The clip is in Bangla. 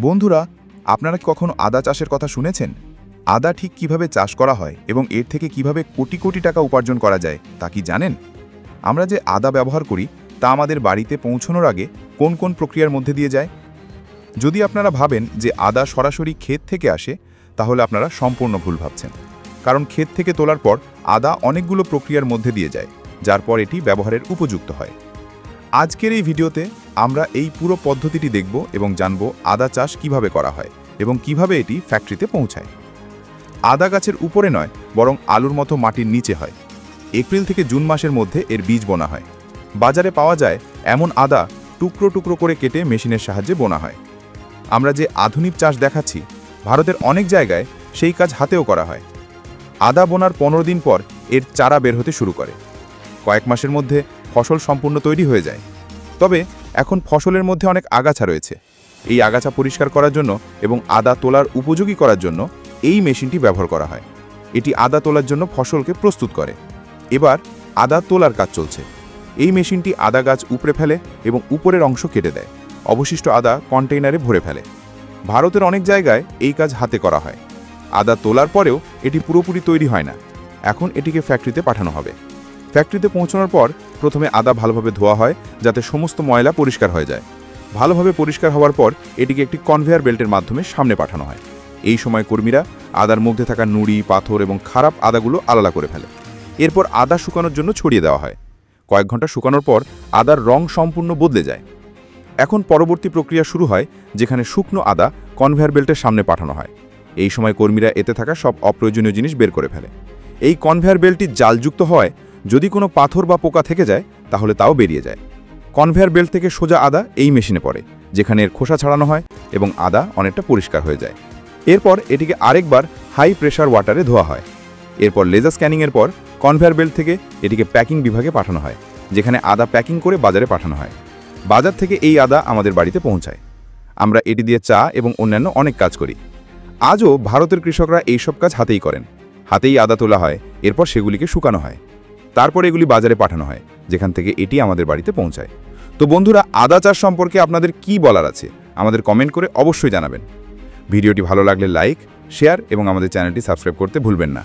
বন্ধুরা, আপনারা কি কখনো আদা চাষের কথা শুনেছেন? আদা ঠিক কিভাবে চাষ করা হয় এবং এর থেকে কিভাবে কোটি কোটি টাকা উপার্জন করা যায় তা কি জানেন? আমরা যে আদা ব্যবহার করি তা আমাদের বাড়িতে পৌঁছানোর আগে কোন কোন প্রক্রিয়ার মধ্যে দিয়ে যায়? যদি আপনারা ভাবেন যে আদা সরাসরি ক্ষেত থেকে আসে, তাহলে আপনারা সম্পূর্ণ ভুল ভাবছেন। কারণ ক্ষেত থেকে তোলার পর আদা অনেকগুলো প্রক্রিয়ার মধ্যে দিয়ে যায়, যার পর এটি ব্যবহারের উপযুক্ত হয়। আজকের এই ভিডিওতে আমরা এই পুরো পদ্ধতিটি দেখব এবং জানব আদা চাষ কিভাবে করা হয় এবং কিভাবে এটি ফ্যাক্টরিতে পৌঁছায়। আদা গাছের উপরে নয়, বরং আলুর মতো মাটির নিচে হয়। এপ্রিল থেকে জুন মাসের মধ্যে এর বীজ বোনা হয়। বাজারে পাওয়া যায় এমন আদা টুকরো টুকরো করে কেটে মেশিনের সাহায্যে বোনা হয়। আমরা যে আধুনিক চাষ দেখাচ্ছি, ভারতের অনেক জায়গায় সেই কাজ হাতেও করা হয়। আদা বোনার 15 দিন পর এর চারা বের হতে শুরু করে। কয়েক মাসের মধ্যে ফসল সম্পূর্ণ তৈরি হয়ে যায়। তবে এখন ফসলের মধ্যে অনেক আগাছা রয়েছে। এই আগাছা পরিষ্কার করার জন্য এবং আদা তোলার উপযোগী করার জন্য এই মেশিনটি ব্যবহার করা হয়। এটি আদা তোলার জন্য ফসলকে প্রস্তুত করে। এবার আদা তোলার কাজ চলছে। এই মেশিনটি আদা গাছ উপড়ে ফেলে এবং উপরের অংশ কেটে দেয়। অবশিষ্ট আদা কন্টেইনারে ভরে ফেলে। ভারতের অনেক জায়গায় এই কাজ হাতে করা হয়। আদা তোলার পরেও এটি পুরোপুরি তৈরি হয় না। এখন এটিকে ফ্যাক্টরিতে পাঠানো হবে। ফ্যাক্টরিতে পৌঁছানোর পর প্রথমে আদা ভালোভাবে ধোয়া হয়, যাতে সমস্ত ময়লা পরিষ্কার হয়ে যায়। ভালোভাবে পরিষ্কার হওয়ার পর এটিকে একটি কনভেয়ার বেল্টের মাধ্যমে সামনে পাঠানো হয়। এই সময় কর্মীরা আদার মধ্যে থাকা নুড়ি, পাথর এবং খারাপ আদাগুলো আলাদা করে ফেলে। এরপর আদা শুকানোর জন্য ছড়িয়ে দেওয়া হয়। কয়েক ঘন্টা শুকানোর পর আদার রং সম্পূর্ণ বদলে যায়। এখন পরবর্তী প্রক্রিয়া শুরু হয়, যেখানে শুকনো আদা কনভেয়ার বেল্টের সামনে পাঠানো হয়। এই সময় কর্মীরা এতে থাকা সব অপ্রয়োজনীয় জিনিস বের করে ফেলে। এই কনভেয়ার বেল্টটি জালযুক্ত হয়। যদি কোনো পাথর বা পোকা থেকে যায়, তাহলে তাও বেরিয়ে যায়। কনভেয়ার বেল্ট থেকে সোজা আদা এই মেশিনে পড়ে, যেখানে এর খোসা ছাড়ানো হয় এবং আদা অনেকটা পরিষ্কার হয়ে যায়। এরপর এটিকে আরেকবার হাই প্রেশার ওয়াটারে ধোয়া হয়। এরপর লেজার স্ক্যানিংয়ের পর কনভেয়ার বেল্ট থেকে এটিকে প্যাকিং বিভাগে পাঠানো হয়, যেখানে আদা প্যাকিং করে বাজারে পাঠানো হয়। বাজার থেকে এই আদা আমাদের বাড়িতে পৌঁছায়। আমরা এটি দিয়ে চা এবং অন্যান্য অনেক কাজ করি। আজও ভারতের কৃষকরা এইসব কাজ হাতেই করেন। হাতেই আদা তোলা হয়, এরপর সেগুলিকে শুকানো হয়। তারপর এগুলি বাজারে পাঠানো হয়, যেখান থেকে এটি আমাদের বাড়িতে পৌঁছায়। তো বন্ধুরা, আদা চাষ সম্পর্কে আপনাদের কি বলার আছে আমাদের কমেন্ট করে অবশ্যই জানাবেন। ভিডিওটি ভালো লাগলে লাইক, শেয়ার এবং আমাদের চ্যানেলটি সাবস্ক্রাইব করতে ভুলবেন না।